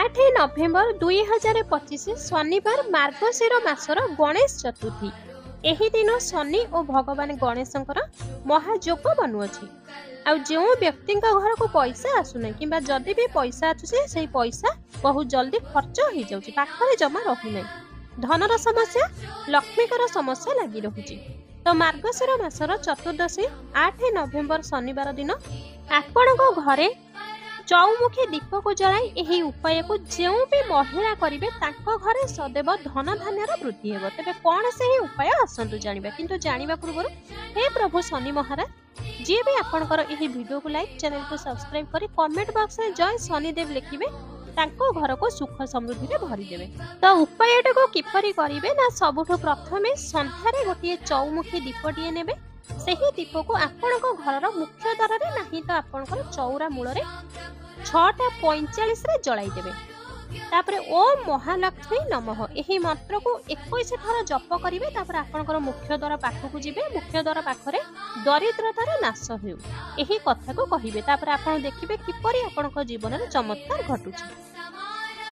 8 नवेम्बर 2025 शनिवार मार्गशीर मासर गणेश चतुर्थी। एही दिन शनि और भगवान गणेशंकर महायोग बनुअछि। आउ जो व्यक्ति घर को पैसा आसुना कि जदि भी पैसा आसुचे से पैसा बहुत जल्दी खर्च हो जाउछि, पाखरे जमा रहुना। धनर समस्या लक्ष्मीकर समस्या लगी रहुछि। तो मार्गशीर मासर चतुर्दशी 8 नवेम्बर शनिवार दिन आपणको घरे चौमुखी दीप को जलाई यही उपाय को जो भी महिला करेंगे घरे सदैव धन धान्यर वृद्धि हेब। तेरे कौन से ही उपाय आसतु जाना, किंतु जाना पूर्व हे प्रभु शनि महाराज जी भी आपंकर यही वीडियो को लाइक चैनल को सब्सक्राइब करी कमेंट बॉक्स में जय शनिदेव लिखिबे, तांको घर को सुख समृद्धि में भरीदेवे। तो उपायटा को किपरि करिवे ना, सबुठु प्रथमे संध्यारे गोटे चौमुखी दीपटिए नेबे। सेही दीप को आपणको घरर मुख्य द्वार रे नाही तो आपणकर चौरा मूल रे 6:45 रे जलाई देबे। तापरे ओम महालक्ष्मी नमः एही मंत्र को 21 थर जप करिवे। तापरे आपणकर मुख्य द्वार पाखकु जिवे, मुख्य द्वार पाखरे दरिद्रतार नाश हेउ एही कथा को कहिबे। तापरे आपण देखिबे किपरि आपणको जीवन रे चमत्कार घटुछि।